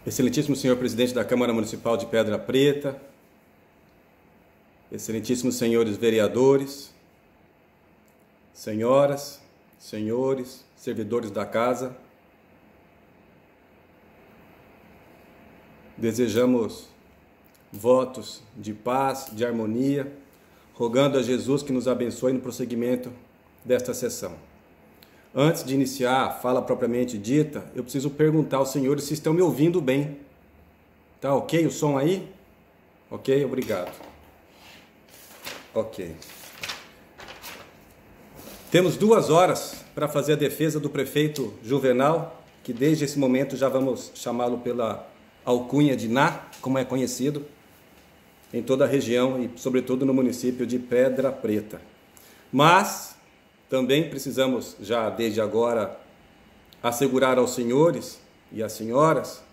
Excelentíssimo senhor presidente da Câmara Municipal de Pedra Preta, excelentíssimos senhores vereadores, senhoras, senhores, servidores da casa, desejamos votos de paz, de harmonia, rogando a Jesus que nos abençoe no prosseguimento desta sessão. Antes de iniciar a fala propriamente dita, eu preciso perguntar aos senhores se estão me ouvindo bem. Tá ok o som aí? Ok, obrigado. Ok. Temos 2 horas para fazer a defesa do prefeito Juvenal, que desde esse momento já vamos chamá-lo pela alcunha de Ná, como é conhecido, em toda a região e sobretudo no município de Pedra Preta. Mas também precisamos já desde agora assegurar aos senhores e às senhoras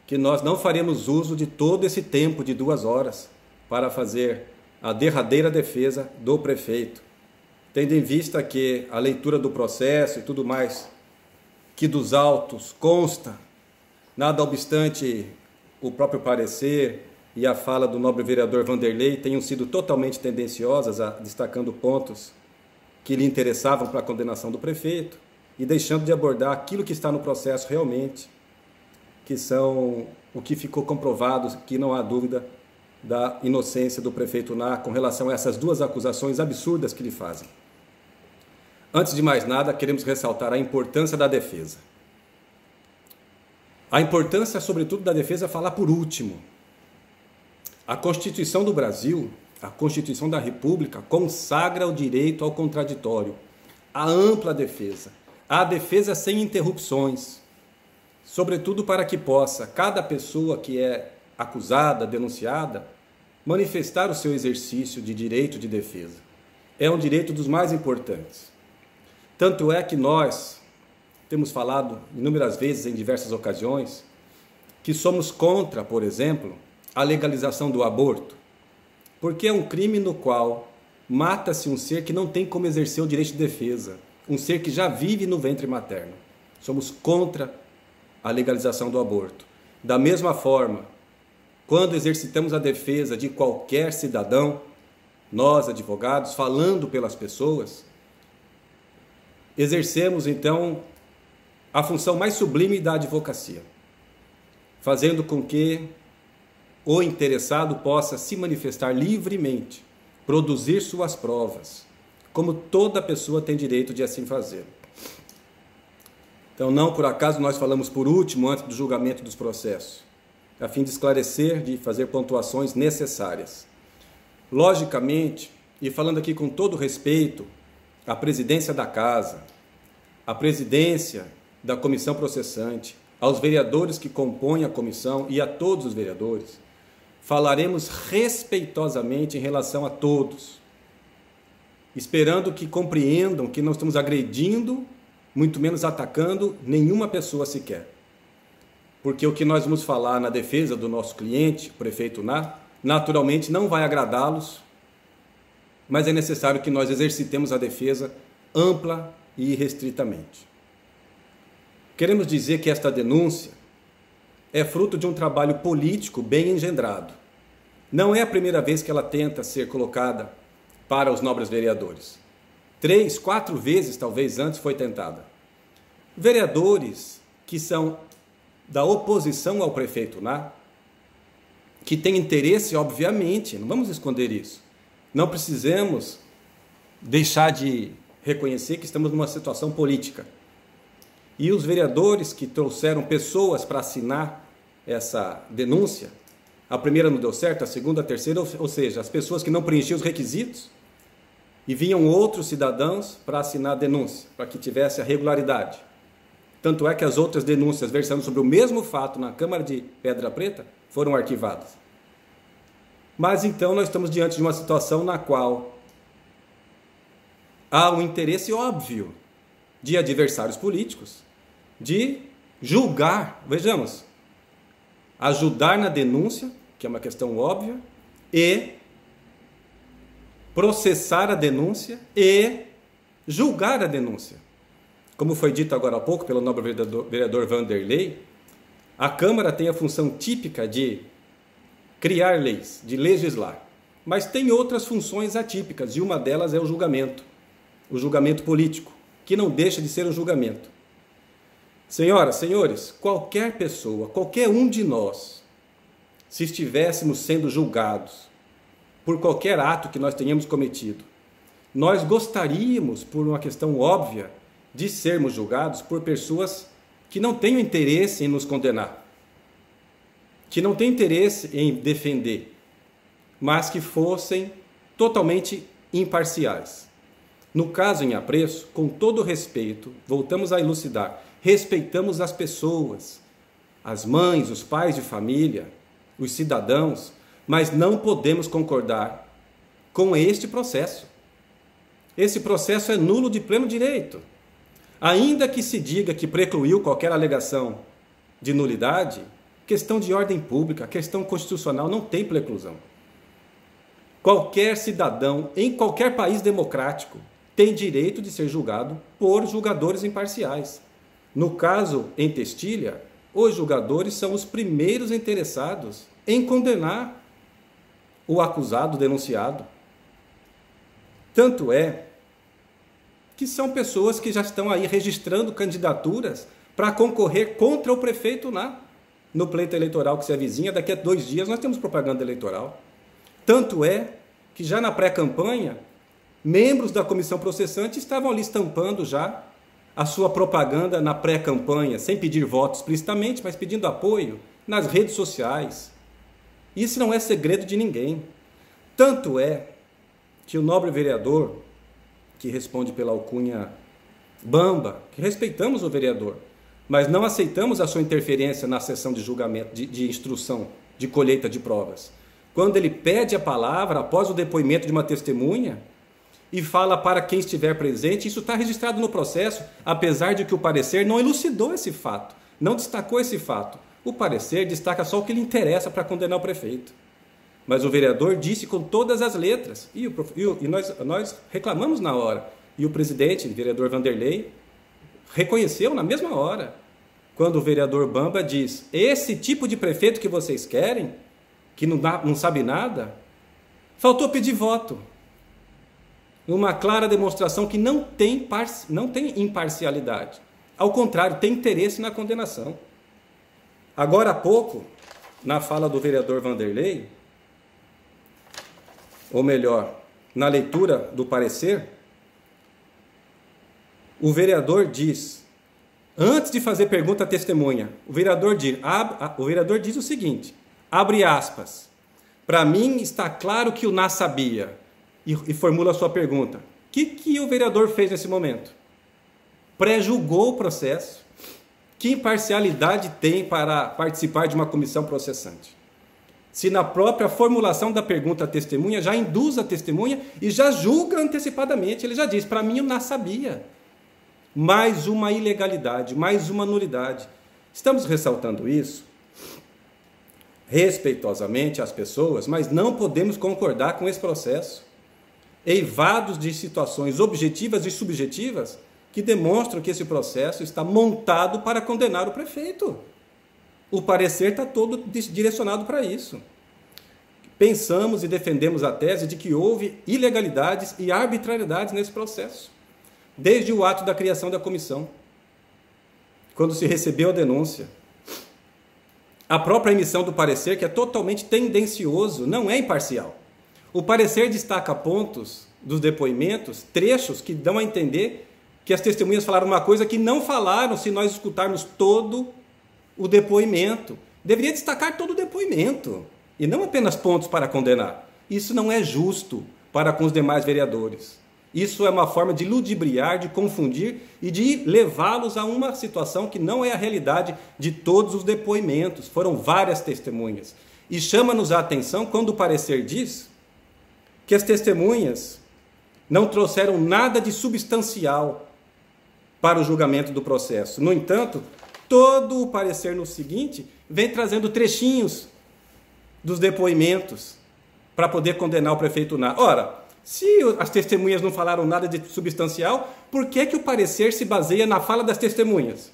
que nós não faremos uso de todo esse tempo de 2 horas para fazer a derradeira defesa do prefeito, tendo em vista que a leitura do processo e tudo mais que dos autos consta, nada obstante o próprio parecer e a fala do nobre vereador Vanderlei tenham sido totalmente tendenciosas, destacando pontos que lhe interessavam para a condenação do prefeito e deixando de abordar aquilo que está no processo realmente, que são o que ficou comprovado, que não há dúvida da inocência do prefeito Ná com relação a essas 2 acusações absurdas que lhe fazem. Antes de mais nada, queremos ressaltar a importância da defesa. A importância, sobretudo, da defesa falar por último. A Constituição do Brasil, a Constituição da República, consagra o direito ao contraditório, a ampla defesa, a defesa sem interrupções, sobretudo para que possa cada pessoa que é acusada, denunciada, manifestar o seu exercício de direito de defesa. É um direito dos mais importantes. Tanto é que nós temos falado inúmeras vezes, em diversas ocasiões, que somos contra, por exemplo, a legalização do aborto, porque é um crime no qual mata-se um ser que não tem como exercer o direito de defesa, um ser que já vive no ventre materno. Somos contra a legalização do aborto. Da mesma forma, quando exercitamos a defesa de qualquer cidadão, nós, advogados, falando pelas pessoas, exercemos então a função mais sublime da advocacia, fazendo com que o interessado possa se manifestar livremente, produzir suas provas, como toda pessoa tem direito de assim fazer. Então, não por acaso nós falamos por último antes do julgamento dos processos, a fim de esclarecer, de fazer pontuações necessárias. Logicamente, e falando aqui com todo respeito, à presidência da casa, à presidência da comissão processante, aos vereadores que compõem a comissão e a todos os vereadores, falaremos respeitosamente em relação a todos, esperando que compreendam que não estamos agredindo, muito menos atacando nenhuma pessoa sequer. Porque o que nós vamos falar na defesa do nosso cliente, o prefeito Ná, naturalmente não vai agradá-los, mas é necessário que nós exercitemos a defesa ampla e irrestritamente. Queremos dizer que esta denúncia é fruto de um trabalho político bem engendrado. Não é a primeira vez que ela tenta ser colocada para os nobres vereadores. 3, 4 vezes, talvez, antes foi tentada. Vereadores que são da oposição ao prefeito Ná, que têm interesse, obviamente, não vamos esconder isso. Não precisamos deixar de reconhecer que estamos numa situação política. E os vereadores que trouxeram pessoas para assinar essa denúncia, a primeira não deu certo, a segunda, a terceira, ou seja, as pessoas que não preenchiam os requisitos e vinham outros cidadãos para assinar a denúncia, para que tivesse a regularidade. Tanto é que as outras denúncias versando sobre o mesmo fato na Câmara de Pedra Preta foram arquivadas. Mas então nós estamos diante de uma situação na qual há um interesse óbvio de adversários políticos de julgar, vejamos, ajudar na denúncia, que é uma questão óbvia, e processar a denúncia e julgar a denúncia. Como foi dito agora há pouco pelo nobre vereador Vanderlei, A Câmara tem a função típica de criar leis, de legislar, mas tem outras funções atípicas, e uma delas é o julgamento político, que não deixa de ser um julgamento. Senhoras, senhores, qualquer pessoa, qualquer um de nós, se estivéssemos sendo julgados por qualquer ato que nós tenhamos cometido, nós gostaríamos, por uma questão óbvia, de sermos julgados por pessoas que não tenham interesse em nos condenar, que não têm interesse em defender, mas que fossem totalmente imparciais. No caso em apreço, com todo respeito, voltamos a elucidar, respeitamos as pessoas, as mães, os pais de família, os cidadãos, mas não podemos concordar com este processo. Esse processo é nulo de pleno direito. Ainda que se diga que precluiu qualquer alegação de nulidade, questão de ordem pública, questão constitucional não tem preclusão. Qualquer cidadão em qualquer país democrático tem direito de ser julgado por julgadores imparciais. No caso em Testília, os julgadores são os primeiros interessados em condenar o acusado, o denunciado. Tanto é que são pessoas que já estão aí registrando candidaturas para concorrer contra o prefeito no pleito eleitoral que se avizinha. Daqui a 2 dias nós temos propaganda eleitoral. Tanto é que já na pré-campanha, membros da comissão processante estavam ali estampando já a sua propaganda na pré-campanha, sem pedir voto explicitamente, mas pedindo apoio nas redes sociais. Isso não é segredo de ninguém. Tanto é que o nobre vereador, que responde pela alcunha Bamba, que respeitamos o vereador, mas não aceitamos a sua interferência na sessão de julgamento, de instrução, de colheita de provas. Quando ele pede a palavra após o depoimento de uma testemunha e fala para quem estiver presente, isso está registrado no processo, apesar de que o parecer não elucidou esse fato, não destacou esse fato. O parecer destaca só o que lhe interessa para condenar o prefeito. Mas o vereador disse com todas as letras, e nós reclamamos na hora. E o presidente, o vereador Vanderlei, reconheceu na mesma hora, quando o vereador Bamba diz: esse tipo de prefeito que vocês querem, que não sabe nada, faltou pedir voto. Uma clara demonstração que não tem imparcialidade. Ao contrário, tem interesse na condenação. Agora há pouco, na fala do vereador Vanderlei, ou melhor, na leitura do parecer, o vereador diz, antes de fazer pergunta à testemunha, o vereador diz o seguinte, abre aspas, para mim está claro que o Ná sabia, e formula a sua pergunta. O que o vereador fez nesse momento? Pré-julgou o processo. Que imparcialidade tem para participar de uma comissão processante? Se na própria formulação da pergunta à testemunha já induz a testemunha e já julga antecipadamente, ele já diz, para mim o Ná sabia. Mais uma ilegalidade, mais uma nulidade. Estamos ressaltando isso respeitosamente às pessoas, mas não podemos concordar com esse processo, eivados de situações objetivas e subjetivas que demonstram que esse processo está montado para condenar o prefeito. O parecer está todo direcionado para isso. Pensamos e defendemos a tese de que houve ilegalidades e arbitrariedades nesse processo, desde o ato da criação da comissão, quando se recebeu a denúncia. A própria emissão do parecer, que é totalmente tendencioso, não é imparcial. O parecer destaca pontos dos depoimentos, trechos que dão a entender que as testemunhas falaram uma coisa que não falaram se nós escutarmos todo o depoimento. Deveria destacar todo o depoimento, e não apenas pontos para condenar. Isso não é justo para com os demais vereadores. Isso é uma forma de ludibriar, de confundir e de levá-los a uma situação que não é a realidade de todos os depoimentos. Foram várias testemunhas. E chama-nos a atenção quando o parecer diz que as testemunhas não trouxeram nada de substancial para o julgamento do processo. No entanto, todo o parecer no seguinte vem trazendo trechinhos dos depoimentos para poder condenar o prefeito Ná. Ora, se as testemunhas não falaram nada de substancial, por que o parecer se baseia na fala das testemunhas?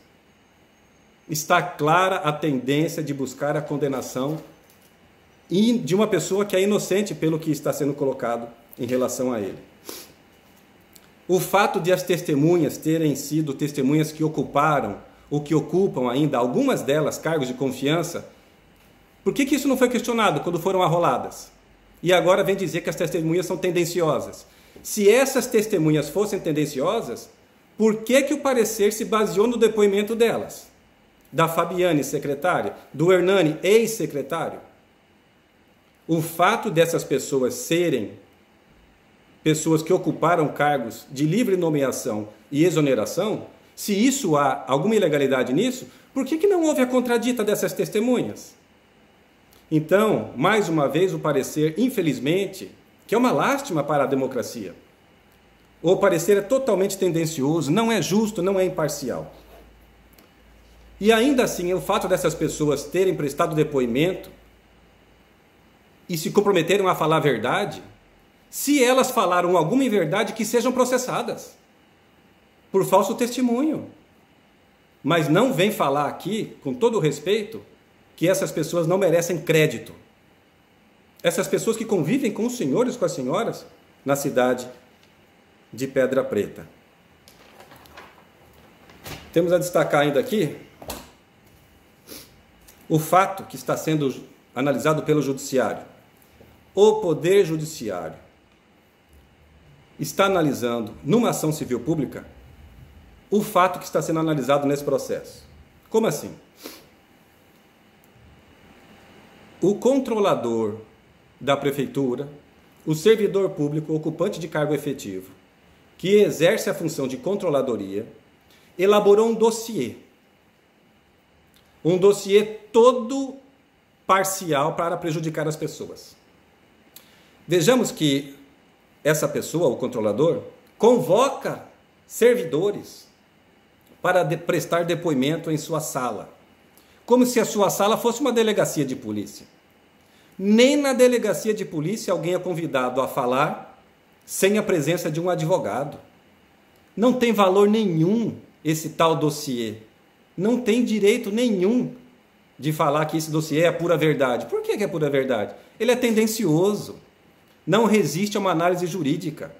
está clara a tendência de buscar a condenação de uma pessoa que é inocente pelo que está sendo colocado em relação a ele. O fato de as testemunhas terem sido testemunhas que ocuparam ou que ocupam ainda, algumas delas, cargos de confiança, por que isso não foi questionado quando foram arroladas? E agora vem dizer que as testemunhas são tendenciosas. Se essas testemunhas fossem tendenciosas, por que o parecer se baseou no depoimento delas? Da Fabiane, secretária, do Hernani, ex-secretário? O fato dessas pessoas serem pessoas que ocuparam cargos de livre nomeação e exoneração, se isso há alguma ilegalidade nisso, por que não houve a contradita dessas testemunhas? Então, mais uma vez, o parecer, infelizmente, que é uma lástima para a democracia, o parecer é totalmente tendencioso, não é justo, não é imparcial. E ainda assim, o fato dessas pessoas terem prestado depoimento e se comprometeram a falar a verdade, se elas falaram alguma inverdade, que sejam processadas por falso testemunho. Mas não vem falar aqui, com todo o respeito, que essas pessoas não merecem crédito. Essas pessoas que convivem com os senhores e com as senhoras na cidade de Pedra Preta. Temos a destacar ainda aqui o fato que está sendo analisado pelo Judiciário. O Poder Judiciário está analisando, numa ação civil pública, o fato que está sendo analisado nesse processo. Como assim? O controlador da prefeitura, o servidor público ocupante de cargo efetivo, que exerce a função de controladoria, elaborou um dossiê todo parcial para prejudicar as pessoas. Vejamos que essa pessoa, o controlador, convoca servidores para prestar depoimento em sua sala, como se a sua sala fosse uma delegacia de polícia. Nem na delegacia de polícia alguém é convidado a falar sem a presença de um advogado. Não tem valor nenhum esse tal dossiê. Não tem direito nenhum de falar que esse dossiê é a pura verdade. Por que é pura verdade? Ele é tendencioso. Não resiste a uma análise jurídica.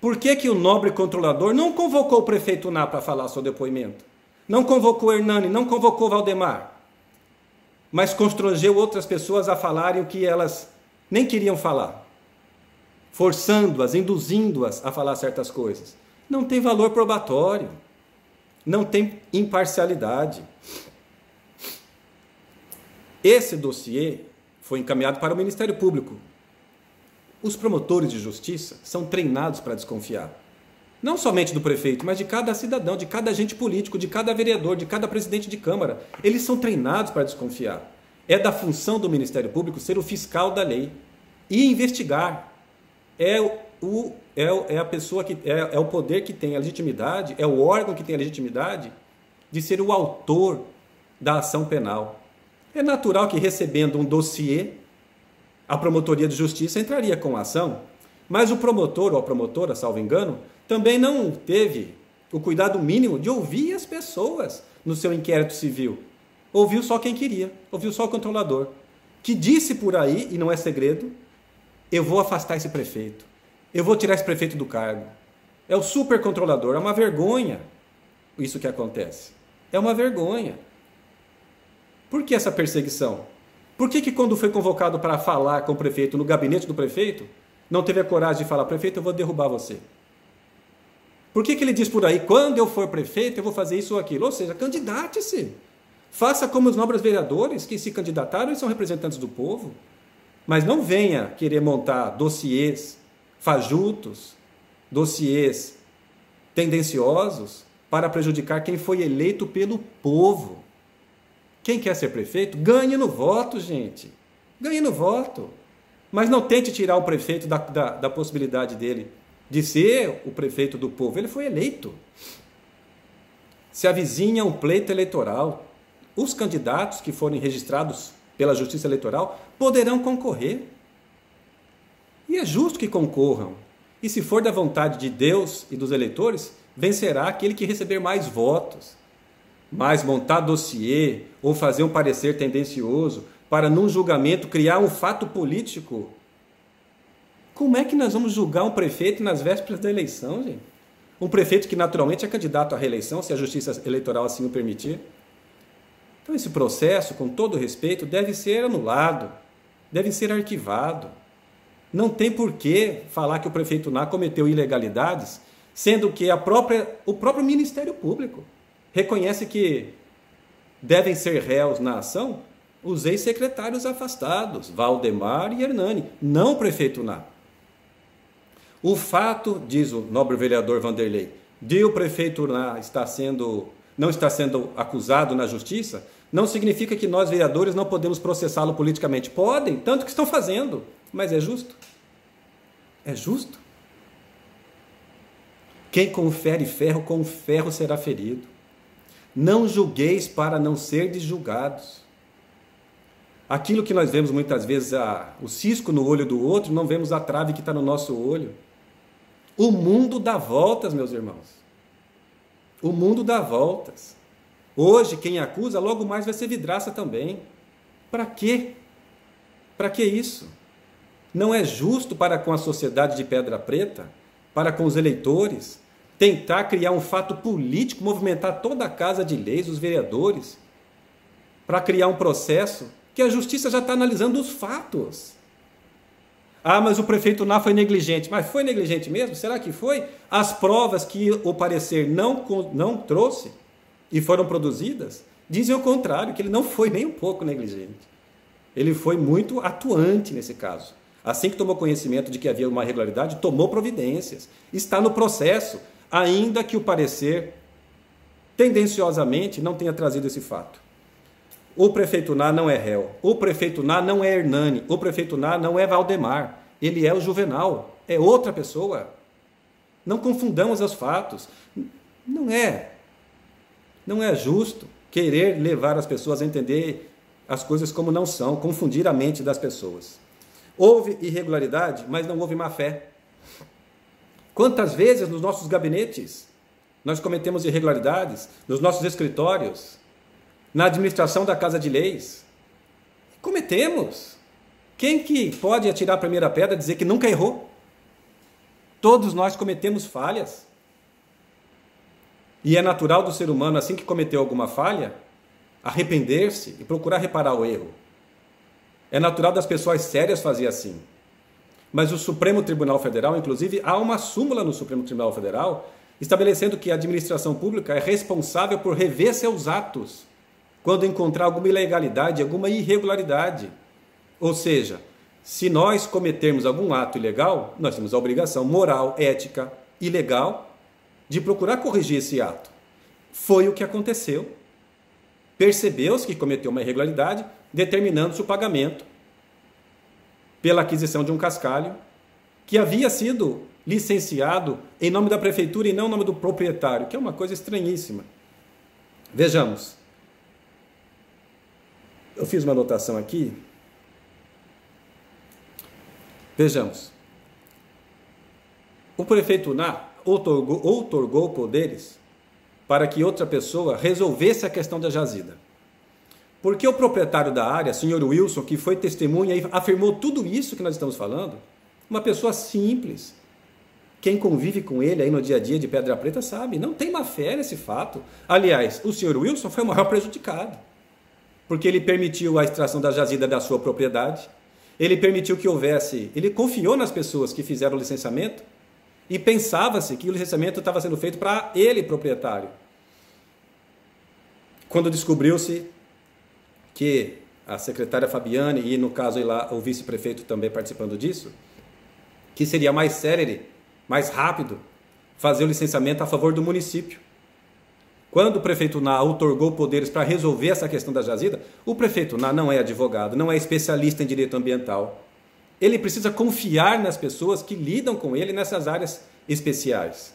Por que o nobre controlador não convocou o prefeito Ná para falar seu depoimento? Não convocou Hernani, não convocou Valdemar, mas constrangeu outras pessoas a falarem o que elas nem queriam falar, forçando-as, induzindo-as a falar certas coisas. Não tem valor probatório, não tem imparcialidade. Esse dossiê foi encaminhado para o Ministério Público. Os promotores de justiça são treinados para desconfiar. Não somente do prefeito, mas de cada cidadão, de cada agente político, de cada vereador, de cada presidente de Câmara. Eles são treinados para desconfiar. É da função do Ministério Público ser o fiscal da lei e investigar. É a pessoa que é o poder que tem a legitimidade, é o órgão que tem a legitimidade de ser o autor da ação penal. É natural que, recebendo um dossiê, a promotoria de justiça entraria com a ação, mas o promotor ou a promotora, salvo engano, também não teve o cuidado mínimo de ouvir as pessoas no seu inquérito civil. Ouviu só quem queria, ouviu só o controlador, que disse por aí, e não é segredo, eu vou afastar esse prefeito, eu vou tirar esse prefeito do cargo. É o supercontrolador, é uma vergonha isso que acontece. É uma vergonha. Por que essa perseguição? Por que quando foi convocado para falar com o prefeito no gabinete do prefeito, não teve a coragem de falar, prefeito, eu vou derrubar você? Por que ele diz por aí, quando eu for prefeito, eu vou fazer isso ou aquilo? Ou seja, candidate-se. Faça como os nobres vereadores que se candidataram e são representantes do povo. Mas não venha querer montar dossiês fajutos, dossiês tendenciosos para prejudicar quem foi eleito pelo povo. Quem quer ser prefeito, ganhe no voto, gente. Ganhe no voto. Mas não tente tirar o prefeito da possibilidade dele de ser o prefeito do povo. Ele foi eleito. Se avizinha um pleito eleitoral. Os candidatos que forem registrados pela Justiça Eleitoral poderão concorrer. E é justo que concorram. E se for da vontade de Deus e dos eleitores, vencerá aquele que receber mais votos. mas montar dossiê ou fazer um parecer tendencioso para, num julgamento, criar um fato político. Como é que nós vamos julgar um prefeito nas vésperas da eleição, gente? Um prefeito que naturalmente é candidato à reeleição, se a justiça eleitoral assim o permitir. Então esse processo, com todo respeito, deve ser anulado, deve ser arquivado. Não tem por que falar que o prefeito Ná cometeu ilegalidades, sendo que o próprio Ministério Público reconhece que devem ser réus na ação os ex-secretários afastados, Valdemar e Hernani, não o prefeito Ná. O fato, diz o nobre vereador Vanderlei, de o prefeito Ná não estar sendo acusado na justiça, não significa que nós, vereadores, não podemos processá-lo politicamente. Podem, tanto que estão fazendo, mas é justo? É justo? Quem confere ferro, com ferro será ferido. Não julgueis para não serdes julgados. Aquilo que nós vemos muitas vezes, o cisco no olho do outro, não vemos a trave que está no nosso olho. O mundo dá voltas, meus irmãos. O mundo dá voltas. Hoje, quem acusa, logo mais vai ser vidraça também. Para quê? Para que isso? Não é justo para com a sociedade de Pedra Preta, para com os eleitores, tentar criar um fato político, movimentar toda a Casa de Leis, os vereadores, para criar um processo que a justiça já está analisando os fatos. Ah, mas o prefeito Ná foi negligente. Mas foi negligente mesmo? Será que foi? As provas que o parecer não trouxe e foram produzidas dizem o contrário, que ele não foi nem um pouco negligente. Ele foi muito atuante nesse caso. Assim que tomou conhecimento de que havia uma irregularidade, tomou providências. Está no processo, ainda que o parecer, tendenciosamente, não tenha trazido esse fato. O prefeito Ná não é réu. O prefeito Ná não é Hernani. O prefeito Ná não é Valdemar. Ele é o Juvenal. É outra pessoa. Não confundamos os fatos. Não é justo querer levar as pessoas a entender as coisas como não são, confundir a mente das pessoas. Houve irregularidade, mas não houve má fé. Quantas vezes nos nossos gabinetes nós cometemos irregularidades, nos nossos escritórios, na administração da Casa de Leis? Cometemos. Quem que pode atirar a primeira pedra e dizer que nunca errou? Todos nós cometemos falhas. E é natural do ser humano, assim que cometeu alguma falha, arrepender-se e procurar reparar o erro. É natural das pessoas sérias fazer assim. Mas o Supremo Tribunal Federal, inclusive, há uma súmula no Supremo Tribunal Federal estabelecendo que a administração pública é responsável por rever seus atos quando encontrar alguma ilegalidade, alguma irregularidade. Ou seja, se nós cometermos algum ato ilegal, nós temos a obrigação moral, ética e legal de procurar corrigir esse ato. Foi o que aconteceu. Percebeu-se que cometeu uma irregularidade, determinando-se o pagamento pela aquisição de um cascalho que havia sido licenciado em nome da prefeitura e não em nome do proprietário, que é uma coisa estranhíssima. Vejamos. Eu fiz uma anotação aqui. Vejamos. O prefeito Ná outorgou poderes para que outra pessoa resolvesse a questão da jazida. Porque o proprietário da área, senhor Wilson, que foi testemunha e afirmou tudo isso que nós estamos falando, uma pessoa simples, quem convive com ele aí no dia a dia de Pedra Preta sabe, não tem má fé nesse fato. Aliás, o senhor Wilson foi o maior prejudicado, porque ele permitiu a extração da jazida da sua propriedade, ele permitiu que houvesse, ele confiou nas pessoas que fizeram o licenciamento e pensava-se que o licenciamento estava sendo feito para ele, proprietário. Quando descobriu-se que a secretária Fabiane, e no caso aí lá, o vice-prefeito também participando disso, que seria mais célere, mais rápido, fazer o licenciamento a favor do município. Quando o prefeito Ná outorgou poderes para resolver essa questão da jazida, o prefeito Ná não é advogado, não é especialista em direito ambiental. Ele precisa confiar nas pessoas que lidam com ele nessas áreas especiais.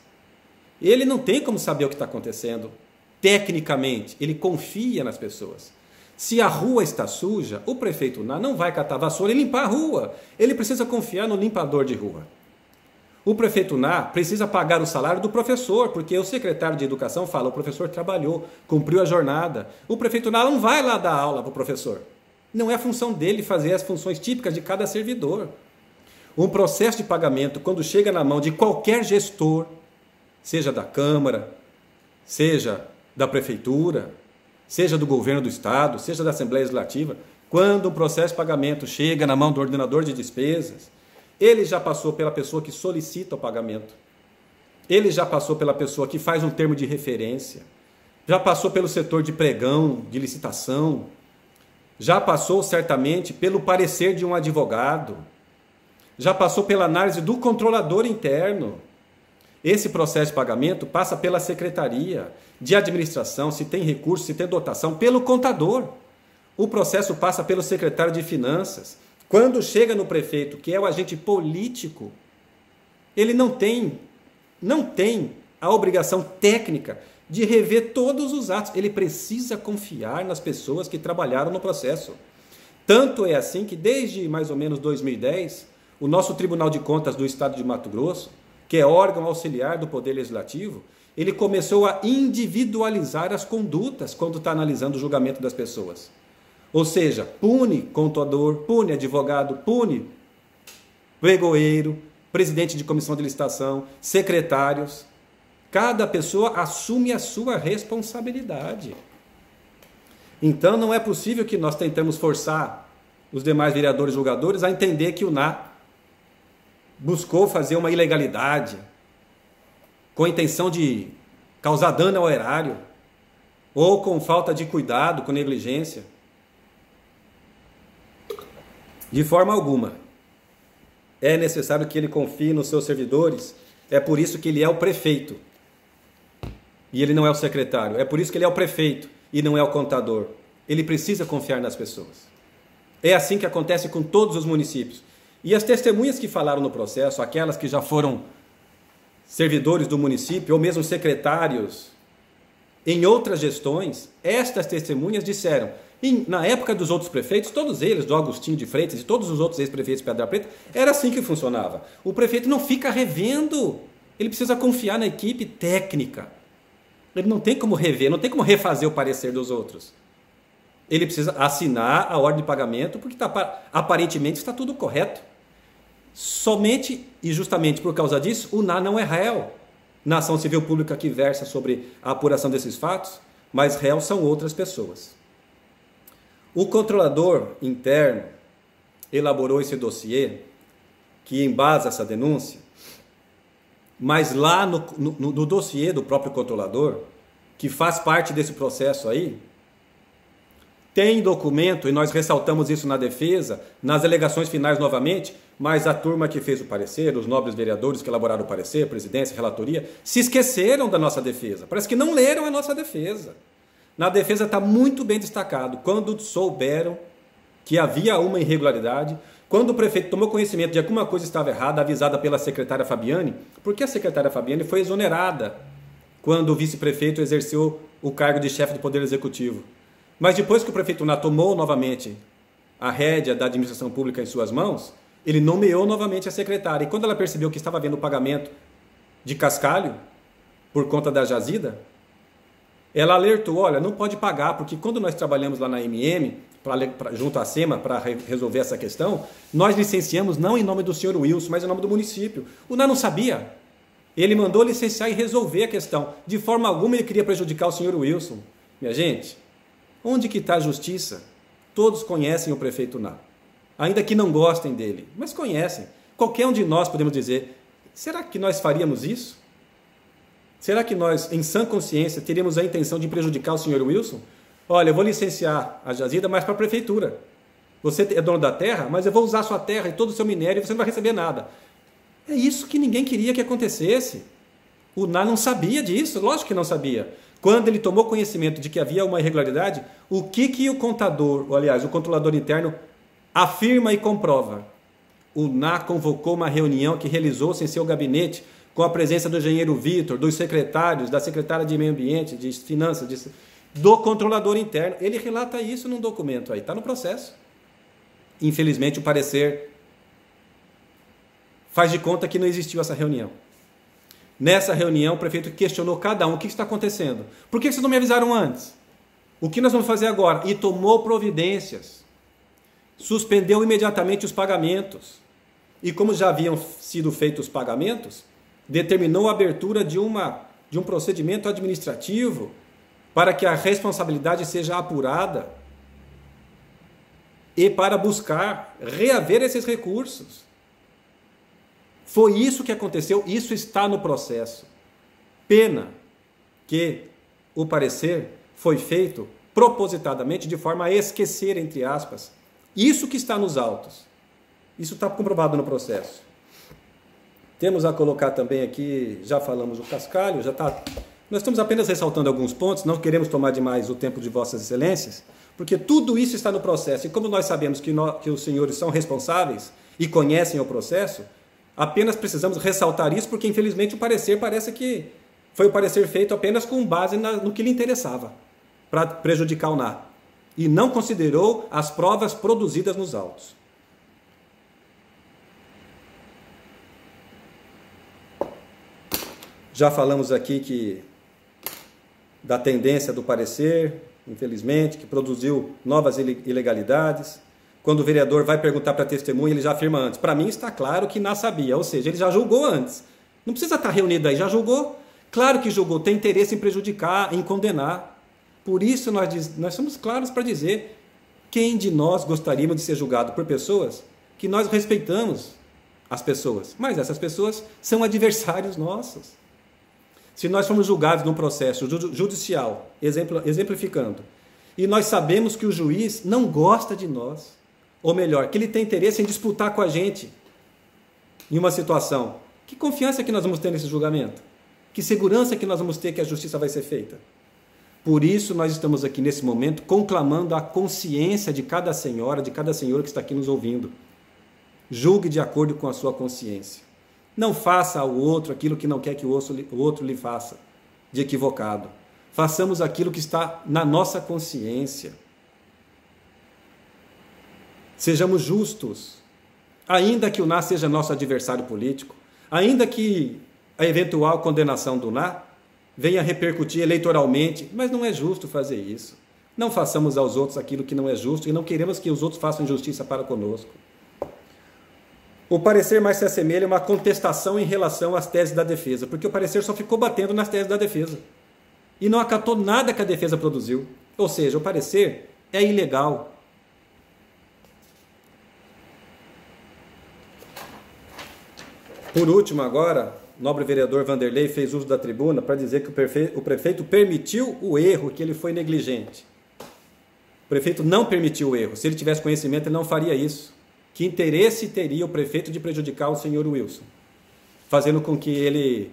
Ele não tem como saber o que está acontecendo tecnicamente, ele confia nas pessoas. Se a rua está suja, o prefeito Ná não vai catar vassoura e limpar a rua. Ele precisa confiar no limpador de rua. O prefeito Uná precisa pagar o salário do professor, porque o secretário de educação fala, o professor trabalhou, cumpriu a jornada. O prefeito Uná não vai lá dar aula para o professor. Não é função dele fazer as funções típicas de cada servidor. Um processo de pagamento, quando chega na mão de qualquer gestor, seja da Câmara, seja da Prefeitura, seja do governo do Estado, seja da Assembleia Legislativa, quando um processo de pagamento chega na mão do ordenador de despesas, ele já passou pela pessoa que solicita o pagamento, ele já passou pela pessoa que faz um termo de referência, já passou pelo setor de pregão, de licitação, já passou certamente pelo parecer de um advogado, já passou pela análise do controlador interno. Esse processo de pagamento passa pela secretaria de administração, se tem recurso, se tem dotação, pelo contador. O processo passa pelo secretário de finanças. Quando chega no prefeito, que é o agente político, ele não tem a obrigação técnica de rever todos os atos. Ele precisa confiar nas pessoas que trabalharam no processo. Tanto é assim que desde mais ou menos 2010, o nosso Tribunal de Contas do Estado de Mato Grosso, que é órgão auxiliar do Poder Legislativo, ele começou a individualizar as condutas quando está analisando o julgamento das pessoas. Ou seja, pune contador, pune advogado, pune pregoeiro, presidente de comissão de licitação, secretários. Cada pessoa assume a sua responsabilidade. Então não é possível que nós tentemos forçar os demais vereadores e julgadores a entender que o NA buscou fazer uma ilegalidade com a intenção de causar dano ao erário ou com falta de cuidado, com negligência. De forma alguma. É necessário que ele confie nos seus servidores. É por isso que ele é o prefeito. E ele não é o secretário. É por isso que ele é o prefeito e não é o contador. Ele precisa confiar nas pessoas. É assim que acontece com todos os municípios. E as testemunhas que falaram no processo, aquelas que já foram servidores do município ou mesmo secretários em outras gestões, estas testemunhas disseram, na época dos outros prefeitos, todos eles, do Agostinho de Freitas e todos os outros ex-prefeitos de Pedra Preta, era assim que funcionava. O prefeito não fica revendo, ele precisa confiar na equipe técnica. Ele não tem como rever, não tem como refazer o parecer dos outros. Ele precisa assinar a ordem de pagamento porque aparentemente está tudo correto. Somente e justamente por causa disso, o NA não é réu na ação civil pública que versa sobre a apuração desses fatos, mas réu são outras pessoas. O controlador interno elaborou esse dossiê que embasa essa denúncia, mas lá no dossiê do próprio controlador, que faz parte desse processo aí, tem documento, e nós ressaltamos isso na defesa, nas alegações finais novamente, mas a turma que fez o parecer, os nobres vereadores que elaboraram o parecer, presidência, relatoria, se esqueceram da nossa defesa. Parece que não leram a nossa defesa. Na defesa está muito bem destacado, quando souberam que havia uma irregularidade, quando o prefeito tomou conhecimento de que alguma coisa estava errada, avisada pela secretária Fabiane, porque a secretária Fabiane foi exonerada quando o vice-prefeito exerceu o cargo de chefe do Poder Executivo. Mas depois que o prefeito Uná tomou novamente a rédea da administração pública em suas mãos, ele nomeou novamente a secretária. E quando ela percebeu que estava havendo pagamento de cascalho por conta da jazida, ela alertou, olha, não pode pagar, porque quando nós trabalhamos lá na MM, junto à SEMA, para resolver essa questão, nós licenciamos não em nome do senhor Wilson, mas em nome do município. O Uná não sabia. Ele mandou licenciar e resolver a questão. De forma alguma ele queria prejudicar o senhor Wilson. Minha gente, onde que está a justiça? Todos conhecem o prefeito Uná. Ainda que não gostem dele, mas conhecem. Qualquer um de nós podemos dizer, será que nós faríamos isso? Será que nós, em sã consciência, teríamos a intenção de prejudicar o senhor Wilson? Olha, eu vou licenciar a jazida, mas para a prefeitura. Você é dono da terra, mas eu vou usar a sua terra e todo o seu minério e você não vai receber nada. É isso que ninguém queria que acontecesse. O Uná não sabia disso, lógico que não sabia. Quando ele tomou conhecimento de que havia uma irregularidade, o que o contador, ou aliás, o controlador interno, afirma e comprova? O Uná convocou uma reunião que realizou-se em seu gabinete com a presença do engenheiro Vitor, dos secretários, da secretária de Meio Ambiente, de Finanças, do controlador interno. Ele relata isso num documento aí, está no processo. Infelizmente o parecer faz de conta que não existiu essa reunião. Nessa reunião, o prefeito questionou cada um: o que está acontecendo? Por que vocês não me avisaram antes? O que nós vamos fazer agora? E tomou providências. Suspendeu imediatamente os pagamentos. E como já haviam sido feitos os pagamentos, determinou a abertura de um procedimento administrativo para que a responsabilidade seja apurada e para buscar reaver esses recursos. Foi isso que aconteceu, isso está no processo. Pena que o parecer foi feito propositadamente de forma a esquecer, entre aspas, isso que está nos autos. Isso está comprovado no processo. Temos a colocar também aqui, já falamos do cascalho, nós estamos apenas ressaltando alguns pontos, não queremos tomar demais o tempo de vossas excelências, porque tudo isso está no processo. E como nós sabemos que os senhores são responsáveis e conhecem o processo, apenas precisamos ressaltar isso, porque infelizmente o parecer parece que foi o parecer feito apenas com base no que lhe interessava, para prejudicar o NA. E não considerou as provas produzidas nos autos. Já falamos aqui da tendência do parecer, infelizmente, que produziu novas ilegalidades. Quando o vereador vai perguntar para a testemunha, ele já afirma antes: para mim está claro que não sabia, ou seja, ele já julgou antes. Não precisa estar reunido aí, já julgou. Claro que julgou, tem interesse em prejudicar, em condenar. Por isso nós somos claros para dizer: quem de nós gostaríamos de ser julgado por pessoas que nós respeitamos as pessoas, mas essas pessoas são adversários nossos. Se nós formos julgados num processo judicial, exemplificando, e nós sabemos que o juiz não gosta de nós, ou melhor, que ele tem interesse em disputar com a gente em uma situação, que confiança que nós vamos ter nesse julgamento? Que segurança que nós vamos ter que a justiça vai ser feita? Por isso nós estamos aqui nesse momento conclamando a consciência de cada senhora, de cada senhor que está aqui nos ouvindo. Julgue de acordo com a sua consciência. Não faça ao outro aquilo que não quer que o outro lhe faça, de equivocado. Façamos aquilo que está na nossa consciência. Sejamos justos. Ainda que o NA seja nosso adversário político, ainda que a eventual condenação do NA venha repercutir eleitoralmente, mas não é justo fazer isso. Não façamos aos outros aquilo que não é justo e não queremos que os outros façam justiça para conosco. O parecer mais se assemelha a uma contestação em relação às teses da defesa, porque o parecer só ficou batendo nas teses da defesa e não acatou nada que a defesa produziu. Ou seja, o parecer é ilegal. Por último, agora, o nobre vereador Vanderlei fez uso da tribuna para dizer que o prefeito permitiu o erro, que ele foi negligente. O prefeito não permitiu o erro. Se ele tivesse conhecimento, ele não faria isso. Que interesse teria o prefeito de prejudicar o senhor Wilson, fazendo com que ele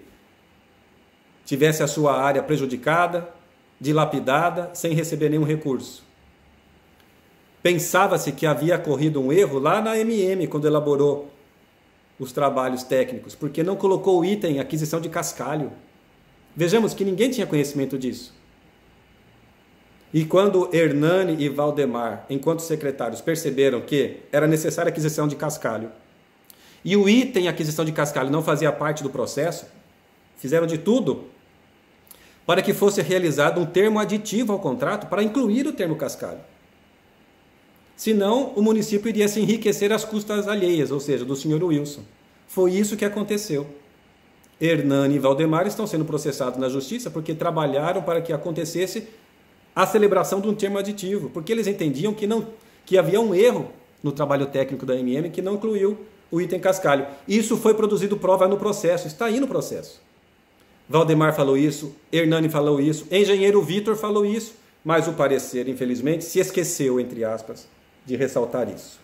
tivesse a sua área prejudicada, dilapidada, sem receber nenhum recurso? Pensava-se que havia ocorrido um erro lá na MM, quando elaborou os trabalhos técnicos, porque não colocou o item aquisição de cascalho. Vejamos que ninguém tinha conhecimento disso. E quando Hernani e Valdemar, enquanto secretários, perceberam que era necessária a aquisição de cascalho, e o item aquisição de cascalho não fazia parte do processo, fizeram de tudo para que fosse realizado um termo aditivo ao contrato para incluir o termo cascalho. Senão, o município iria se enriquecer às custas alheias, ou seja, do senhor Wilson. Foi isso que aconteceu. Hernani e Valdemar estão sendo processados na justiça porque trabalharam para que acontecesse a celebração de um termo aditivo, porque eles entendiam que havia um erro no trabalho técnico da MM que não incluiu o item cascalho. Isso foi produzido prova no processo, está aí no processo. Valdemar falou isso, Hernani falou isso, engenheiro Vitor falou isso, mas o parecer, infelizmente, se esqueceu, entre aspas, de ressaltar isso.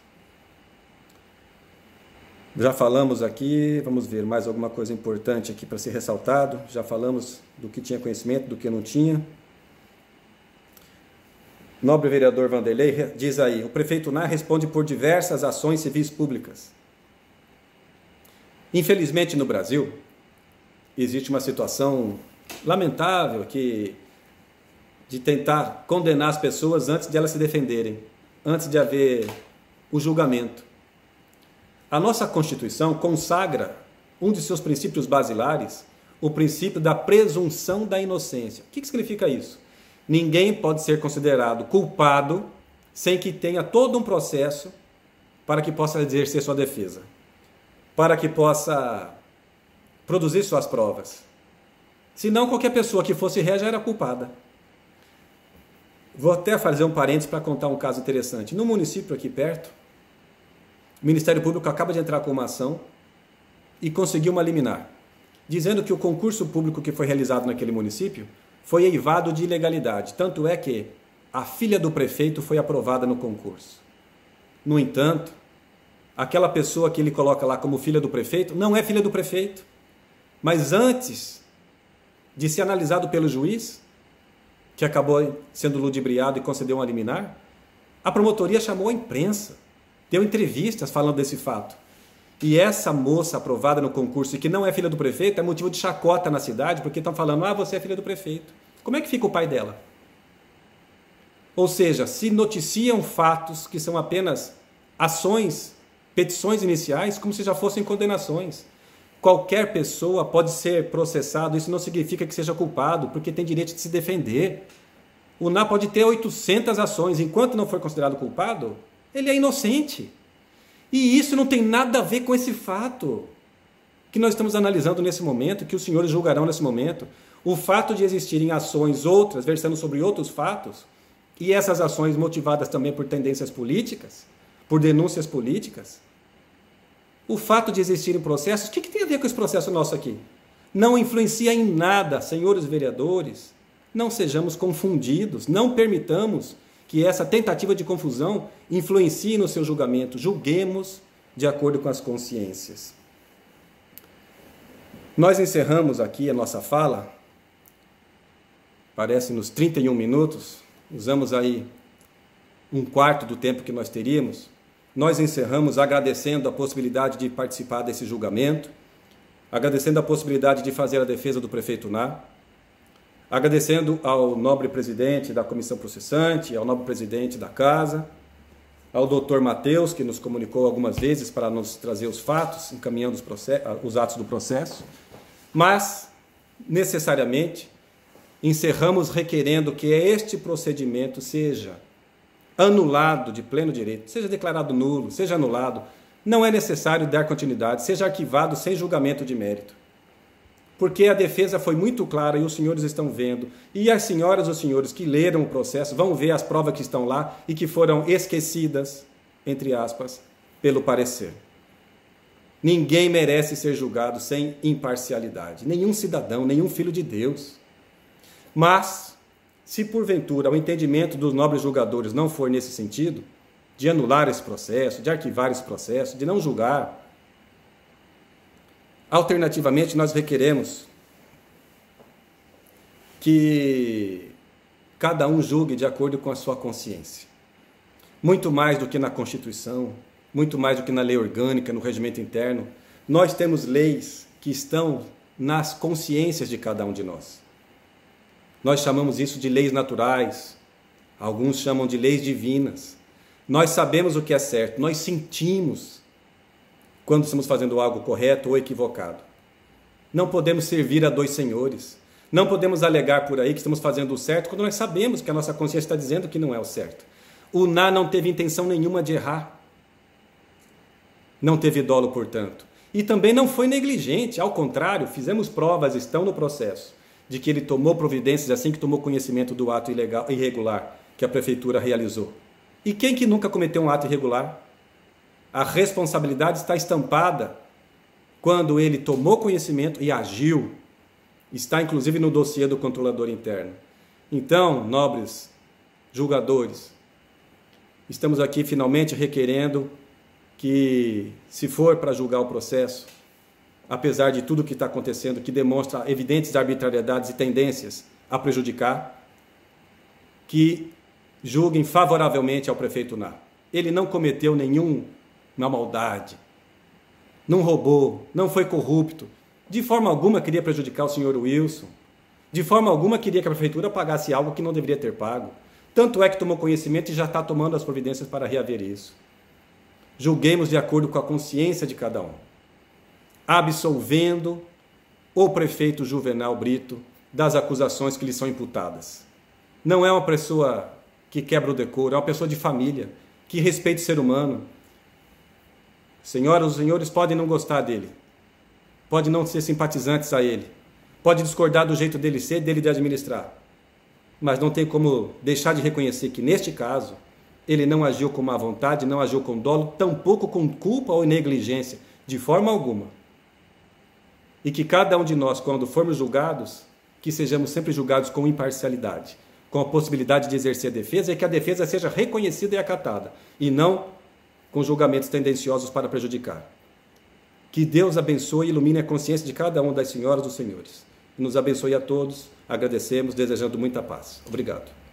Já falamos aqui, vamos ver mais alguma coisa importante aqui para ser ressaltado. Já falamos do que tinha conhecimento, do que não tinha. Nobre vereador Vanderlei diz aí: o prefeito NA responde por diversas ações civis públicas. Infelizmente, no Brasil, existe uma situação lamentável de tentar condenar as pessoas antes de elas se defenderem, antes de haver o julgamento. A nossa Constituição consagra um de seus princípios basilares, o princípio da presunção da inocência. O que significa isso? Ninguém pode ser considerado culpado sem que tenha todo um processo para que possa exercer sua defesa, para que possa produzir suas provas. Senão, qualquer pessoa que fosse réia já era culpada. Vou até fazer um parênteses para contar um caso interessante. No município aqui perto, o Ministério Público acaba de entrar com uma ação e conseguiu uma liminar, dizendo que o concurso público que foi realizado naquele município foi eivado de ilegalidade. Tanto é que a filha do prefeito foi aprovada no concurso. No entanto, aquela pessoa que ele coloca lá como filha do prefeito não é filha do prefeito. Mas antes de ser analisado pelo juiz, que acabou sendo ludibriado e concedeu uma liminar, a promotoria chamou a imprensa, deu entrevistas falando desse fato. E essa moça aprovada no concurso e que não é filha do prefeito é motivo de chacota na cidade, porque estão falando, você é filha do prefeito. Como é que fica o pai dela? Ou seja, se noticiam fatos que são apenas ações, petições iniciais, como se já fossem condenações. Qualquer pessoa pode ser processado, isso não significa que seja culpado, porque tem direito de se defender. O NA pode ter 800 ações, enquanto não for considerado culpado, ele é inocente. E isso não tem nada a ver com esse fato que nós estamos analisando nesse momento, que os senhores julgarão nesse momento. O fato de existirem ações outras, versando sobre outros fatos, e essas ações motivadas também por tendências políticas, por denúncias políticas, o fato de existirem processos, o que tem a ver com esse processo nosso aqui? Não influencia em nada, senhores vereadores. Não sejamos confundidos, não permitamos que essa tentativa de confusão influencie no seu julgamento. Julguemos de acordo com as consciências. Nós encerramos aqui a nossa fala, parece nos 31 minutos, usamos aí um quarto do tempo que nós teríamos. Nós encerramos agradecendo a possibilidade de participar desse julgamento, agradecendo a possibilidade de fazer a defesa do prefeito Ná, agradecendo ao nobre presidente da comissão processante, ao nobre presidente da casa, ao doutor Matheus, que nos comunicou algumas vezes para nos trazer os fatos, encaminhando os atos do processo, mas, necessariamente, encerramos requerendo que este procedimento seja anulado de pleno direito, seja declarado nulo, seja anulado, não é necessário dar continuidade, seja arquivado sem julgamento de mérito. Porque a defesa foi muito clara e os senhores estão vendo, e as senhoras e os senhores que leram o processo vão ver as provas que estão lá e que foram esquecidas, entre aspas, pelo parecer. Ninguém merece ser julgado sem imparcialidade, nenhum cidadão, nenhum filho de Deus. Mas, se porventura o entendimento dos nobres julgadores não for nesse sentido, de anular esse processo, de arquivar esse processo, de não julgar, alternativamente nós requeremos que cada um julgue de acordo com a sua consciência. Muito mais do que na Constituição, muito mais do que na lei orgânica, no regimento interno, nós temos leis que estão nas consciências de cada um de nós. Nós chamamos isso de leis naturais, alguns chamam de leis divinas. Nós sabemos o que é certo, nós sentimos quando estamos fazendo algo correto ou equivocado. Não podemos servir a dois senhores, não podemos alegar por aí que estamos fazendo o certo quando nós sabemos que a nossa consciência está dizendo que não é o certo. O Ná não teve intenção nenhuma de errar, não teve dolo, portanto. E também não foi negligente, ao contrário, fizemos provas, estão no processo, de que ele tomou providências assim que tomou conhecimento do ato irregular que a prefeitura realizou. E quem que nunca cometeu um ato irregular? A responsabilidade está estampada quando ele tomou conhecimento e agiu. Está inclusive no dossiê do controlador interno. Então, nobres julgadores, estamos aqui finalmente requerendo que, se for para julgar o processo, apesar de tudo o que está acontecendo, que demonstra evidentes arbitrariedades e tendências a prejudicar, que julguem favoravelmente ao prefeito Ná. Ele não cometeu nenhuma maldade, não roubou, não foi corrupto, de forma alguma queria prejudicar o senhor Wilson, de forma alguma queria que a prefeitura pagasse algo que não deveria ter pago. Tanto é que tomou conhecimento e já está tomando as providências para reaver isso. julguemos de acordo com a consciência de cada um, absolvendo o prefeito Juvenal Brito das acusações que lhe são imputadas. Não é uma pessoa que quebra o decoro, é uma pessoa de família, que respeita o ser humano. Senhoras, os senhores podem não gostar dele, podem não ser simpatizantes a ele, pode discordar do jeito dele ser, dele de administrar, mas não tem como deixar de reconhecer que, neste caso, ele não agiu com má vontade, não agiu com dolo, tampouco com culpa ou negligência, de forma alguma. E que cada um de nós, quando formos julgados, que sejamos sempre julgados com imparcialidade, com a possibilidade de exercer a defesa e que a defesa seja reconhecida e acatada, e não com julgamentos tendenciosos para prejudicar. Que Deus abençoe e ilumine a consciência de cada uma das senhoras e dos senhores. E nos abençoe a todos. Agradecemos, desejando muita paz. Obrigado.